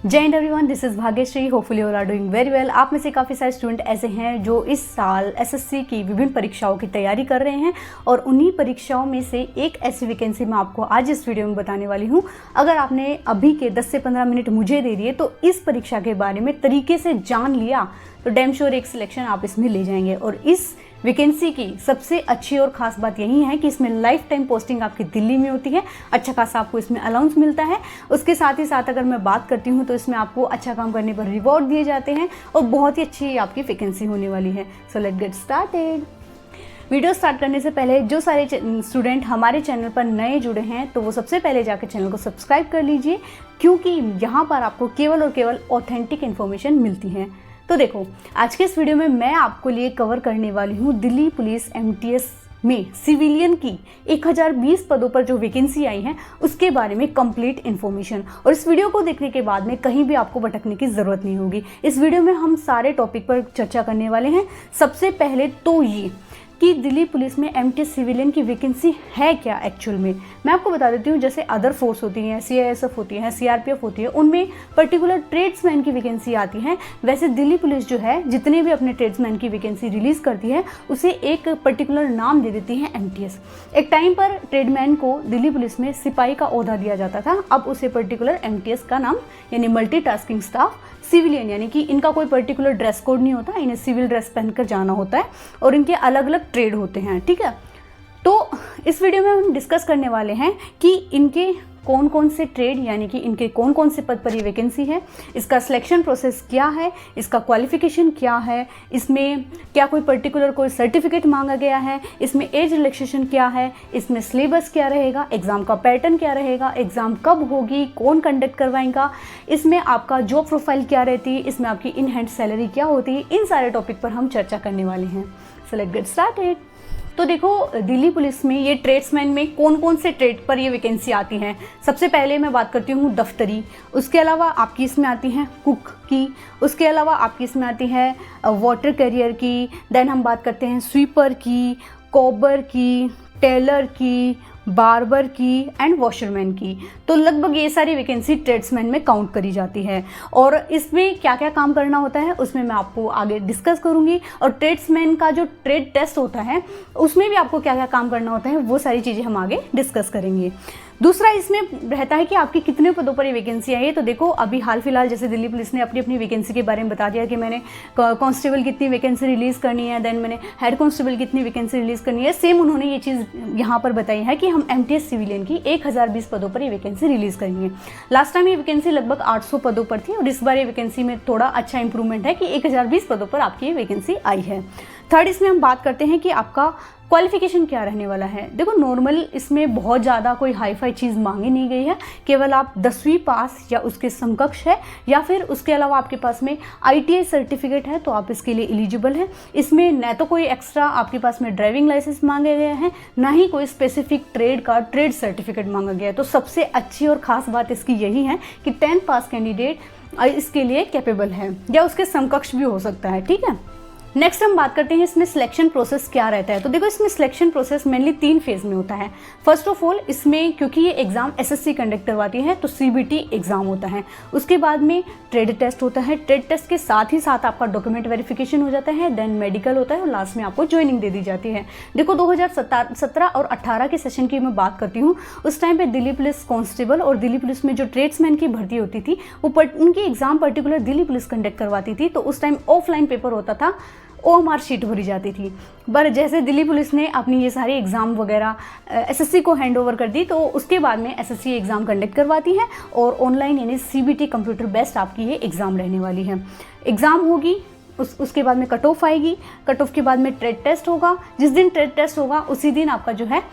जय हिंद everyone, this is Bhagyashree. Hopefully all are doing very well. आप में से काफ़ी सारे स्टूडेंट ऐसे हैं जो इस साल एसएससी की विभिन्न परीक्षाओं की तैयारी कर रहे हैं और उन्हीं परीक्षाओं में से एक ऐसी वैकेंसी मैं आपको आज इस वीडियो में बताने वाली हूँ। अगर आपने अभी के 10 से 15 मिनट मुझे दे दिए तो इस परीक्षा के बारे में तरीके से जान लिया तो डैम श्योर एक सिलेक्शन आप इसमें ले जाएंगे। और इस वैकेंसी की सबसे अच्छी और ख़ास बात यही है कि इसमें लाइफ टाइम पोस्टिंग आपकी दिल्ली में होती है। अच्छा खासा आपको इसमें अलाउंस मिलता है। उसके साथ ही साथ अगर मैं बात करती हूँ तो इसमें आपको अच्छा काम करने पर रिवॉर्ड दिए जाते हैं और बहुत ही अच्छी आपकी वैकेंसी होने वाली है। So let's get started. Video start करने से पहले जो सारे स्टूडेंट हमारे चैनल पर नए जुड़े हैं तो वो सबसे पहले जाकर चैनल को सब्सक्राइब कर लीजिए, क्योंकि यहाँ पर आपको केवल और केवल ऑथेंटिक इन्फॉर्मेशन मिलती है। तो देखो, आज के इस वीडियो में मैं आपको लिए कवर करने वाली हूँ दिल्ली पुलिस एमटीएस में सिविलियन की 1020 पदों पर जो वैकेंसी आई है उसके बारे में कंप्लीट इन्फॉर्मेशन। और इस वीडियो को देखने के बाद में कहीं भी आपको भटकने की ज़रूरत नहीं होगी। इस वीडियो में हम सारे टॉपिक पर चर्चा करने वाले हैं। सबसे पहले तो ये कि दिल्ली पुलिस में एमटीएस सिविलियन की वैकेंसी है क्या एक्चुअल में, मैं आपको बता देती हूँ। जैसे अदर फोर्स होती हैं, सीआईएसएफ होती है, सीआरपीएफ होती है, उनमें पर्टिकुलर ट्रेड्समैन की वैकेंसी आती है। वैसे दिल्ली पुलिस जो है जितने भी अपने ट्रेड्समैन की वैकेंसी रिलीज़ करती है उसे एक पर्टिकुलर नाम दे देती है एमटीएस। एक टाइम पर ट्रेडमैन को दिल्ली पुलिस में सिपाही का ओहदा दिया जाता था, अब उसे पर्टिकुलर एमटीएस का नाम यानी मल्टीटास्किंग स्टाफ सिविलियन, यानी कि इनका कोई पर्टिकुलर ड्रेस कोड नहीं होता, इन्हें सिविल ड्रेस पहनकर जाना होता है और इनके अलग अलग ट्रेड होते हैं। ठीक है, तो इस वीडियो में हम डिस्कस करने वाले हैं कि इनके कौन कौन से ट्रेड यानी कि इनके कौन कौन से पद पर ये वैकेंसी है, इसका सिलेक्शन प्रोसेस क्या है, इसका क्वालिफिकेशन क्या है, इसमें क्या कोई पर्टिकुलर कोई सर्टिफिकेट मांगा गया है, इसमें एज रिलैक्सेशन क्या है, इसमें सिलेबस क्या रहेगा, एग्ज़ाम का पैटर्न क्या रहेगा, एग्ज़ाम कब होगी, कौन कंडक्ट करवाएगा, इसमें आपका जॉब प्रोफाइल क्या रहती है, इसमें आपकी इन हैंड सैलरी क्या होती है, इन सारे टॉपिक पर हम चर्चा करने वाले हैं। So let's get started. तो देखो, दिल्ली पुलिस में ये ट्रेड्समैन में कौन कौन से ट्रेड पर ये वैकेंसी आती हैं। सबसे पहले मैं बात करती हूँ दफ्तरी, उसके अलावा आपकी इसमें आती है कुक की, उसके अलावा आपकी इसमें आती है वाटर कैरियर की, देन हम बात करते हैं स्वीपर की, कॉबर की, टेलर की, बार्बर की एंड वॉशरमैन की। तो लगभग ये सारी वैकेंसी ट्रेड्समैन में काउंट करी जाती है और इसमें क्या क्या काम करना होता है उसमें मैं आपको आगे डिस्कस करूंगी। और ट्रेड्समैन का जो ट्रेड टेस्ट होता है उसमें भी आपको क्या क्या काम करना होता है वो सारी चीज़ें हम आगे डिस्कस करेंगे। दूसरा इसमें रहता है कि आपकी कितने पदों पर ये वैकेंसी आई है। तो देखो, अभी हाल फिलहाल जैसे दिल्ली पुलिस ने अपनी अपनी वैकेंसी के बारे में बता दिया कि मैंने कांस्टेबल कितनी वैकेंसी रिलीज़ करनी है, देन मैंने हेड कांस्टेबल कितनी वैकेंसी रिलीज़ करनी है। सेम उन्होंने ये चीज़ यहाँ पर बताई है कि हम एमटीएस सिविलियन की 1020 पदों पर ये वैकेंसी रिलीज़ करेंगे। लास्ट टाइम ये वैकेंसी लगभग 800 पदों पर थी और इस बार ये वैकेंसी में थोड़ा अच्छा इंप्रूवमेंट है कि 1020 पदों पर आपकी ये वैकेंसी आई है। थर्ड, इसमें हम बात करते हैं कि आपका क्वालिफिकेशन क्या रहने वाला है। देखो, नॉर्मल इसमें बहुत ज़्यादा कोई हाई फाई चीज़ मांगी नहीं गई है, केवल आप 10वीं पास या उसके समकक्ष है या फिर उसके अलावा आपके पास में आईटीआई सर्टिफिकेट है तो आप इसके लिए एलिजिबल हैं। इसमें न तो कोई एक्स्ट्रा आपके पास में ड्राइविंग लाइसेंस मांगे गए हैं, ना ही कोई स्पेसिफिक ट्रेड का ट्रेड सर्टिफिकेट मांगा गया है। तो सबसे अच्छी और ख़ास बात इसकी यही है कि 10 पास कैंडिडेट इसके लिए कैपेबल है या उसके समकक्ष भी हो सकता है। ठीक है, नेक्स्ट हम बात करते हैं इसमें सिलेक्शन प्रोसेस क्या रहता है। तो देखो, इसमें सिलेक्शन प्रोसेस मेनली 3 फेज में होता है। फर्स्ट ऑफ ऑल, इसमें क्योंकि ये एग्जाम एसएससी कंडक्ट करवाती है तो सीबीटी एग्जाम होता है। उसके बाद में ट्रेड टेस्ट होता है। ट्रेड टेस्ट के साथ ही साथ आपका डॉक्यूमेंट वेरिफिकेशन हो जाता है, देन मेडिकल होता है और लास्ट में आपको ज्वाइनिंग दे दी जाती है। देखो, 2017 और 18 के सेशन की मैं बात करती हूँ, उस टाइम पे दिल्ली पुलिस कांस्टेबल और दिल्ली पुलिस में जो ट्रेड्समैन की भर्ती होती थी वो उनकी exam particular Delhi police conduct करवाती थी। तो उस टाइम ऑफलाइन पेपर होता था, ओएमआर शीट भरी जाती थी। पर जैसे दिल्ली पुलिस ने अपनी ये सारी एग्ज़ाम वगैरह एसएससी को हैंड ओवर कर दी तो उसके बाद में एसएससी एग्ज़ाम कंडक्ट करवाती है और ऑनलाइन यानी सीबीटी कंप्यूटर बेस्ड आपकी ये एग्ज़ाम रहने वाली है। एग्ज़ाम होगी, उसके बाद में कट ऑफ आएगी, कट ऑफ के बाद में ट्रेड टेस्ट होगा। जिस दिन ट्रेड टेस्ट होगा उसी दिन आपका जो है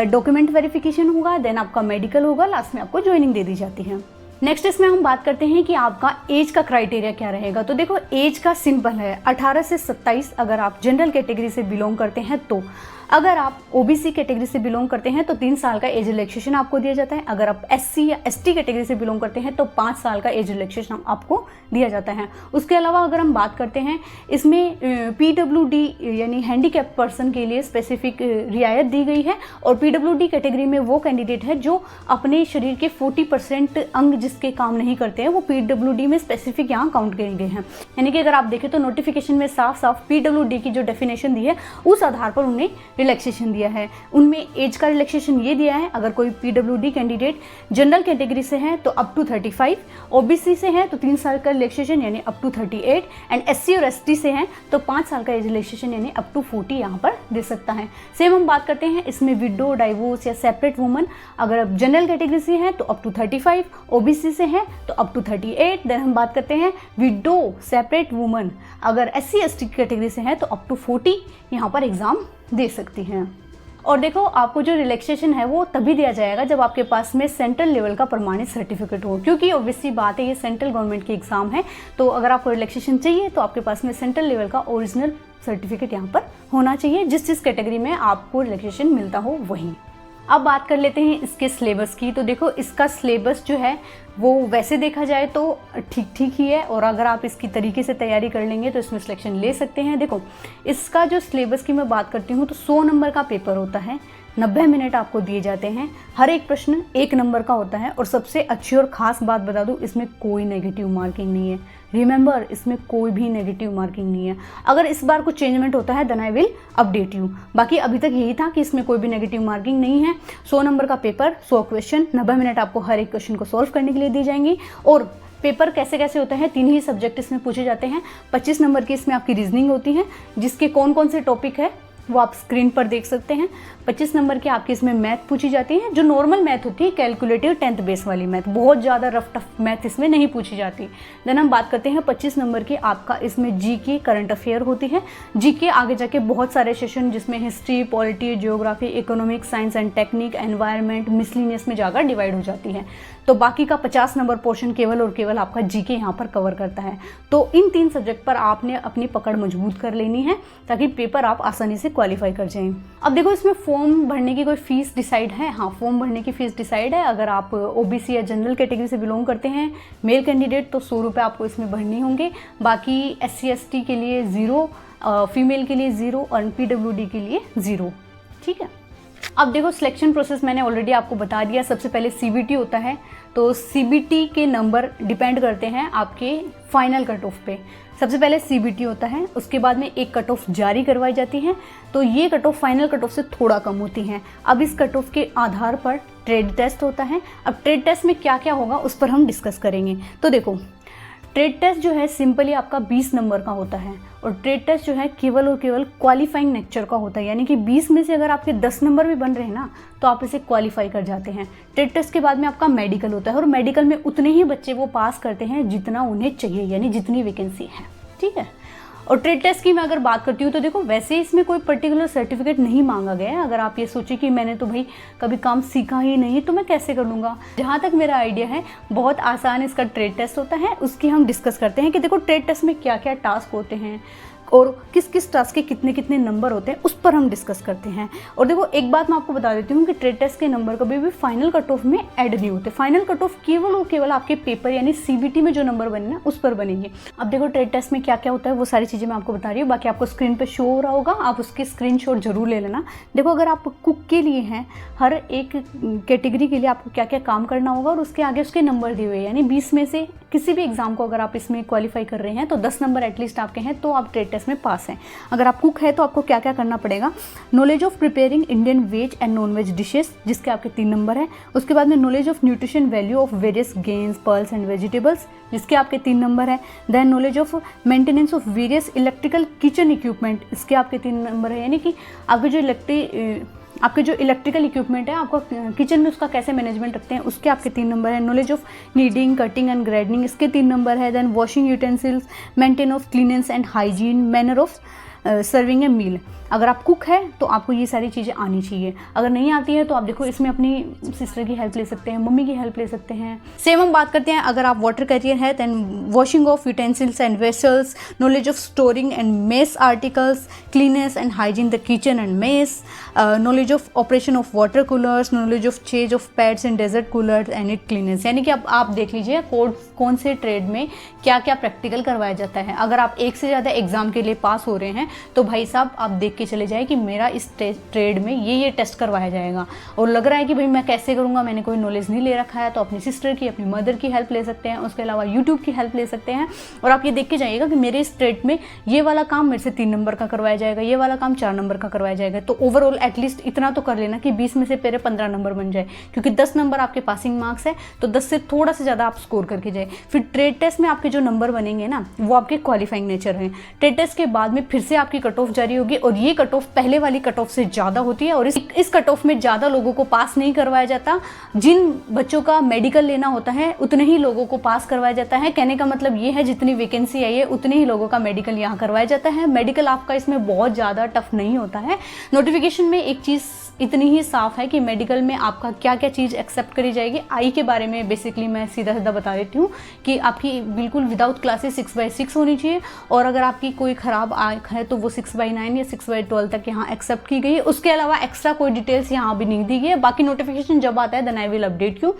डॉक्यूमेंट वेरिफिकेशन होगा, देन आपका मेडिकल होगा, लास्ट में आपको ज्वाइनिंग दे दी जाती है। नेक्स्ट इसमें हम बात करते हैं कि आपका एज का क्राइटेरिया क्या रहेगा। तो देखो, एज का सिंपल है 18 से 27 अगर आप जनरल कैटेगरी से बिलोंग करते हैं तो अगर आप ओबीसी कैटेगरी से बिलोंग करते हैं तो 3 साल का एज रिलैक्सेशन आपको दिया जाता है। अगर आप एससी या एसटी कैटेगरी से बिलोंग करते हैं तो 5 साल का एज रिलैक्सेशन आपको दिया जाता है। उसके अलावा अगर हम बात करते हैं इसमें पीडब्ल्यूडी यानी हैंडीकैप पर्सन के लिए स्पेसिफिक रियायत दी गई है। और पीडब्ल्यूडी कैटेगरी में वो कैंडिडेट है जो अपने शरीर के 40% अंग जिसके काम नहीं करते हैं वो पीडब्ल्यूडी में स्पेसिफिक यहाँ काउंट किए गए हैं। यानी कि अगर आप देखें तो नोटिफिकेशन में साफ साफ पीडब्ल्यूडी की जो डेफिनेशन दी है उस आधार पर उन्हें रिलैक्सेशन दिया है। उनमें एज का रिलैक्सेशन ये दिया है, अगर कोई पीडब्ल्यूडी कैंडिडेट जनरल कैटेगरी से है तो अप टू 35, ओबीसी से है तो 3 साल का रिलैक्सेशन यानी अप टू 38, एंड एससी और एसटी से है तो 5 साल का एज रिलैक्सेशन यानी अप टू 40 यहाँ पर दे सकता है। सेम हम बात करते हैं इसमें विडो, डाइवोर्स या सेपरेट वुमन, अगर आप जनरल कैटेगरी से हैं तो अप टू 35, ओबीसी से हैं तो अप टू 38। देन हम बात करते हैं विडो, सेपरेट वुमन, अगर एससी एसटी कैटेगरी से हैं तो अप टू 40 यहाँ पर एग्जाम दे सकती हैं। और देखो आपको जो रिलैक्सेशन है वो तभी दिया जाएगा जब आपके पास में सेंट्रल लेवल का प्रमाणित सर्टिफिकेट हो, क्योंकि ऑब्वियसली बात है ये सेंट्रल गवर्नमेंट की एग्जाम है। तो अगर आपको रिलैक्सेशन चाहिए तो आपके पास में सेंट्रल लेवल का ओरिजिनल सर्टिफिकेट यहाँ पर होना चाहिए, जिस कैटेगरी में आपको रिलैक्सेशन मिलता हो वही। अब बात कर लेते हैं इसके सिलेबस की। तो देखो इसका सिलेबस जो है वो वैसे देखा जाए तो ठीक ही है, और अगर आप इसकी तरीके से तैयारी कर लेंगे तो इसमें सिलेक्शन ले सकते हैं। देखो इसका जो सिलेबस की मैं बात करती हूँ तो 100 नंबर का पेपर होता है, 90 मिनट आपको दिए जाते हैं, हर एक प्रश्न 1 नंबर का होता है। और सबसे अच्छी और ख़ास बात बता दूँ, इसमें कोई नेगेटिव मार्किंग नहीं है। रिमेंबर, इसमें कोई भी नेगेटिव मार्किंग नहीं है। अगर इस बार कुछ चेंजमेंट होता है then I will update you. बाकी अभी तक यही था कि इसमें कोई भी नेगेटिव मार्किंग नहीं है। 100 नंबर का पेपर, 100 क्वेश्चन, 90 मिनट आपको हर एक क्वेश्चन को सॉल्व करने के लिए दी जाएंगी। और पेपर कैसे कैसे होता है, 3 ही सब्जेक्ट इसमें पूछे जाते हैं। 25 नंबर की इसमें आपकी रीजनिंग होती है, जिसके कौन कौन से टॉपिक है वो आप स्क्रीन पर देख सकते हैं। 25 नंबर की आपकी इसमें मैथ पूछी जाती है, जो नॉर्मल मैथ होती है, कैलकुलेटिव 10th बेस वाली मैथ, बहुत ज़्यादा रफ टफ मैथ इसमें नहीं पूछी जाती। देन हम बात करते हैं 25 नंबर की आपका इसमें जीके, करंट अफेयर होती है। जीके आगे जाके बहुत सारे सेशन जिसमें history, polity, geography, economics, science and technique, environment, miscellaneous में जाकर डिवाइड हो जाती है। तो बाकी का 50 नंबर पोर्शन केवल और केवल आपका जीके यहाँ पर कवर करता है। तो इन 3 सब्जेक्ट पर आपने अपनी पकड़ मजबूत कर लेनी है ताकि पेपर आप आसानी से क्वालिफाई कर जाएं। अब देखो इसमें फॉर्म भरने की कोई फीस डिसाइड है? हाँ, फॉर्म भरने की फीस डिसाइड है। अगर आप ओबीसी या जनरल कैटेगरी से बिलोंग करते हैं, मेल कैंडिडेट, तो 100 रुपये आपको इसमें भरने होंगे। बाकी एससी एसटी के लिए 0, फीमेल के लिए 0 और पीडब्ल्यूडी के लिए 0। ठीक है। अब देखो सिलेक्शन प्रोसेस मैंने ऑलरेडी आपको बता दिया। सबसे पहले सीबीटी होता है, तो सीबीटी के नंबर डिपेंड करते हैं आपके फाइनल कट ऑफ पे। सबसे पहले सीबीटी होता है, उसके बाद में एक कट ऑफ जारी करवाई जाती है, तो ये cut off final cut off से थोड़ा कम होती हैं। अब इस कट ऑफ के आधार पर ट्रेड टेस्ट होता है। अब ट्रेड टेस्ट में क्या क्या होगा उस पर हम डिस्कस करेंगे। तो देखो ट्रेड टेस्ट जो है सिंपली आपका 20 नंबर का होता है, और ट्रेड टेस्ट जो है केवल और केवल क्वालिफाइंग नेचर का होता है, यानी कि 20 में से अगर आपके 10 नंबर भी बन रहे हैं ना तो आप इसे क्वालिफाई कर जाते हैं। ट्रेड टेस्ट के बाद में आपका मेडिकल होता है, और मेडिकल में उतने ही बच्चे वो पास करते हैं जितना उन्हें चाहिए, यानी जितनी वैकेंसी है। ठीक है। और ट्रेड टेस्ट की मैं अगर बात करती हूँ तो देखो वैसे इसमें कोई पर्टिकुलर सर्टिफिकेट नहीं मांगा गया है। अगर आप ये सोचे कि मैंने तो भाई कभी काम सीखा ही नहीं तो मैं कैसे कर लूँगा, जहाँ तक मेरा आइडिया है बहुत आसान इसका ट्रेड टेस्ट होता है। उसकी हम डिस्कस करते हैं कि देखो ट्रेड टेस्ट में क्या क्या टास्क होते हैं और किस किस टास्क के कितने कितने नंबर होते हैं, उस पर हम डिस्कस करते हैं। और देखो एक बात मैं आपको बता देती हूँ कि ट्रेड टेस्ट के नंबर कभी भी फाइनल कट ऑफ में ऐड नहीं होते। फाइनल कट ऑफ केवल और केवल आपके पेपर यानी सीबीटी में जो नंबर बने ना उस पर बनेंगे। अब देखो ट्रेड टेस्ट में क्या क्या होता है वो सारी चीज़ें मैं आपको बता रही हूँ, बाकी आपको स्क्रीन पर शो हो रहा होगा, आप उसके स्क्रीनशॉट जरूर ले लेना। देखो अगर आप कुक के लिए हैं, हर एक कैटेगरी के लिए आपको क्या क्या काम करना होगा और उसके आगे उसके नंबर दिए हुए, यानी 20 में से किसी भी एग्जाम को अगर आप इसमें क्वालिफाई कर रहे हैं तो 10 नंबर एटलीस्ट आपके हैं तो आप ट्रेड टेस्ट में पास हैं। अगर आप कुक है तो आपको क्या क्या करना पड़ेगा, knowledge of preparing Indian veg and non veg dishes जिसके आपके 3 नंबर हैं। उसके बाद में knowledge of nutrition value of various grains, pulses and vegetables जिसके आपके 3 नंबर हैं। Then knowledge of maintenance of various electrical kitchen equipment इसके आपके 3 नंबर है, यानी कि आपके जो इलेक्ट्रिकल इक्विपमेंट है आपको किचन में उसका कैसे मैनेजमेंट रखते हैं उसके आपके 3 नंबर है। Knowledge of kneading, cutting and grading इसके 3 नंबर है। Then washing utensils, maintain of cleanliness and hygiene, manner of serving a meal. अगर आप कुक है तो आपको ये सारी चीज़ें आनी चाहिए। अगर नहीं आती है तो आप देखो इसमें अपनी सिस्टर की हेल्प ले सकते हैं, मम्मी की हेल्प ले सकते हैं। सेम हम बात करते हैं अगर आप वाटर कैरियर है, then washing of utensils and vessels, knowledge of storing and mess articles, cleanness and hygiene the kitchen and mess, knowledge of operation of water coolers, knowledge of change of pads in desert coolers and it cleanness. यानी कि अब आप देख लीजिए कौन से trade में क्या क्या प्रैक्टिकल करवाया जाता है। अगर आप एक से ज़्यादा एग्जाम के लिए पास हो रहे हैं तो भाई साहब आप देख के चले जाए कि मेरा इस ट्रेड में ये टेस्ट करवाया जाएगा, और लग रहा है कि भाई मैं कैसे करूँगा, मैंने कोई नॉलेज नहीं ले रखा है, तो अपनी सिस्टर की, अपनी मदर की हेल्प ले सकते हैं। उसके अलावा यूट्यूब की हेल्प ले सकते हैं, और आप ये देख के जाइएगा कि मेरे इस ट्रेड में ये वाला काम मेरे से 3 नंबर का करवाया जाएगा, ये वाला काम 4 नंबर का करवाया जाएगा। तो ओवरऑल एटलीस्ट इतना तो कर लेना कि 20 में से मेरे 15 नंबर बन जाए, क्योंकि 10 नंबर आपके पासिंग मार्क्स है, तो 10 से थोड़ा सा ज़्यादा आप स्कोर करके जाए। फिर ट्रेड टेस्ट में आपके जो नंबर बनेंगे ना वो आपके क्वालिफाइंग नेचर हैं। ट्रेड टेस्ट के बाद में फिर से आपकी कट ऑफ जारी होगी, और ये कट ऑफ पहले वाली कट ऑफ से ज़्यादा होती है, और इस कट ऑफ में ज़्यादा लोगों को पास नहीं करवाया जाता। जिन बच्चों का मेडिकल लेना होता है उतने ही लोगों को पास करवाया जाता है। कहने का मतलब ये है जितनी वैकेंसी आई है उतने ही लोगों का मेडिकल यहाँ करवाया जाता है। मेडिकल आपका इसमें बहुत ज़्यादा टफ नहीं होता है। नोटिफिकेशन में एक चीज़ इतनी ही साफ है कि मेडिकल में आपका क्या क्या चीज़ एक्सेप्ट करी जाएगी। आई के बारे में बेसिकली मैं सीधा सीधा बता देती हूँ कि आपकी बिल्कुल विदाउट क्लासेस 6/6 होनी चाहिए, और अगर आपकी कोई ख़राब आँख है तो वो 6/9 या 6/12 तक यहाँ एक्सेप्ट की गई है। उसके अलावा एक्स्ट्रा कोई डिटेल्स यहाँ भी नहीं दी गई है। बाकी नोटिफिकेशन जब आता है then I will update you.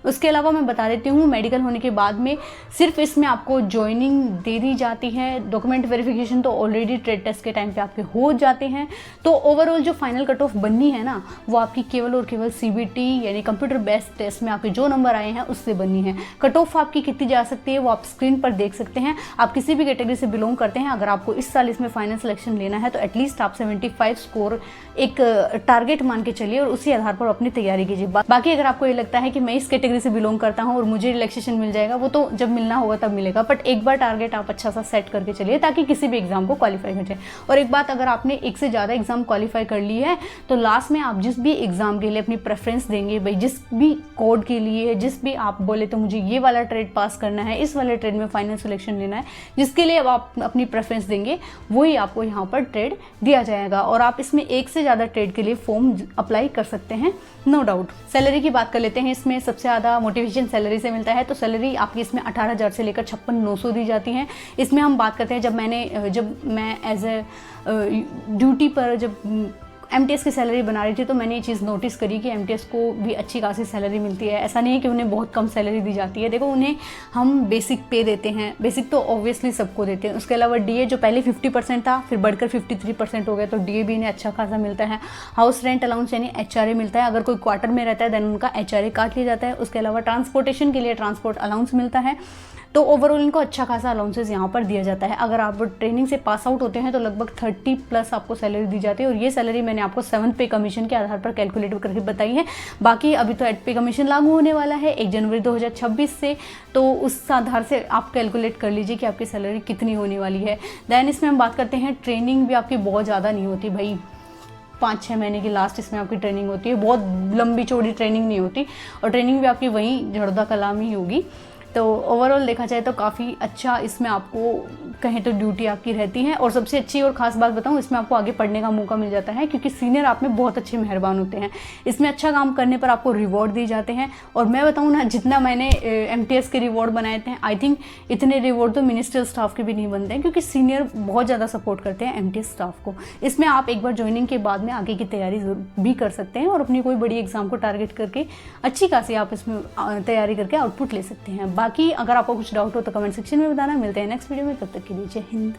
उसके अलावा मैं बता देती हूँ मेडिकल होने के बाद में सिर्फ इसमें आपको ज्वाइनिंग दे दी जाती है। डॉक्यूमेंट वेरिफिकेशन तो ऑलरेडी ट्रेड टेस्ट के टाइम पे आपके हो जाते हैं। तो ओवरऑल जो फाइनल कट ऑफ बननी है ना वो आपकी केवल और केवल CBT यानी कंप्यूटर बेस्ड टेस्ट में आपके जो नंबर आए हैं उससे बननी है। कट ऑफ आपकी कितनी जा सकती है वो आप स्क्रीन पर देख सकते हैं। आप किसी भी कैटेगरी से बिलोंग करते हैं, अगर आपको इस साल इसमें फाइनल सिलेक्शन लेना है तो एटलीस्ट आप 75 स्कोर एक टारगेट मान के चलिए, और उसी आधार पर अपनी तैयारी कीजिए। बाकी अगर आपको ये लगता है कि मैं इस कैटेगरी से बिलोंग करता हूँ और मुझे रिलैक्सेशन मिल जाएगा, वो तो जब मिलना होगा तब मिलेगा, बट एक बार टारगेट आप अच्छा सा सेट करके चलिए ताकि किसी भी एग्जाम को क्वालिफाई कर जाए। और एक बात, अगर आपने एक से ज़्यादा एग्जाम क्वालिफाई कर ली है तो लास्ट में आप जिस भी एग्जाम के लिए अपनी प्रेफरेंस देंगे, भाई जिस भी कोड के लिए, जिस भी आप बोले तो मुझे ये वाला ट्रेड पास करना है, इस वाले ट्रेड में फाइनल सिलेक्शन लेना है, जिसके लिए अब आप अपनी प्रेफरेंस देंगे वही आपको यहाँ पर ट्रेड दिया जाएगा, और आप इसमें एक से ज़्यादा ट्रेड के लिए फॉर्म अप्लाई कर सकते हैं, नो डाउट। सैलरी की बात कर लेते हैं। इसमें सबसे ज़्यादा मोटिवेशन सैलरी से मिलता है, तो सैलरी आपकी इसमें 18,000 से लेकर 56,900 दी जाती है। इसमें हम बात करते हैं जब मैं एज ए ड्यूटी पर जब MTS की सैलरी बना रही थी तो मैंने ये चीज़ नोटिस करी कि MTS को भी अच्छी खासी सैलरी मिलती है। ऐसा नहीं है कि उन्हें बहुत कम सैलरी दी जाती है। देखो, उन्हें हम बेसिक पे देते हैं, बेसिक तो ऑब्वियसली सबको देते हैं। उसके अलावा DA जो पहले 50% था फिर बढ़कर 53% हो गया, तो DA भी इन्हें अच्छा खासा मिलता है। हाउस रेंट अलाउंस यानी HRA मिलता है, अगर कोई क्वार्टर में रहता है देन उनका HRA काट लिया जाता है। उसके अलावा ट्रांसपोर्टेशन के लिए ट्रांसपोर्ट अलाउंस मिलता है, तो ओवरऑल इनको अच्छा खासा अलाउंसेस यहाँ पर दिया जाता है। अगर आप ट्रेनिंग से पास आउट होते हैं तो लगभग 30+ आपको सैलरी दी जाती है, और ये सैलरी मैंने आपको 7th पे कमीशन के आधार पर कैलकुलेट करके बताई है। बाकी अभी तो 8th पे कमीशन लागू होने वाला है 1 जनवरी 2026 से, तो उस आधार से आप कैलकुलेट कर लीजिए कि आपकी सैलरी कितनी होने वाली है। दैन इसमें हम बात करते हैं, ट्रेनिंग भी आपकी बहुत ज़्यादा नहीं होती भाई, 5-6 महीने की लास्ट इसमें आपकी ट्रेनिंग होती है, बहुत लंबी चौड़ी ट्रेनिंग नहीं होती, और ट्रेनिंग भी आपकी वहीं झड़दा कलाम ही होगी। तो ओवरऑल देखा जाए तो काफ़ी अच्छा इसमें आपको कहें तो ड्यूटी आपकी रहती है। और सबसे अच्छी और ख़ास बात बताऊं, इसमें आपको आगे पढ़ने का मौका मिल जाता है, क्योंकि सीनियर आप में बहुत अच्छे मेहरबान होते हैं। इसमें अच्छा काम करने पर आपको रिवॉर्ड दिए जाते हैं, और मैं बताऊं ना, जितना मैंने MTS के रिवॉर्ड बनाए थे, आई थिंक इतने रिवॉर्ड तो मिनिस्ट्रियल स्टाफ के भी नहीं बनते हैं, क्योंकि सीनियर बहुत ज़्यादा सपोर्ट करते हैं MTS स्टाफ को। इसमें आप एक बार ज्वाइनिंग के बाद में आगे की तैयारी भी कर सकते हैं, और अपनी कोई बड़ी एग्जाम को टारगेट करके अच्छी खासी आप इसमें तैयारी करके आउटपुट ले सकते हैं। बाकी अगर आपको कुछ डाउट हो तो कमेंट सेक्शन में बताना। मिलते हैं नेक्स्ट वीडियो में, तब तक के लिए जय हिंद।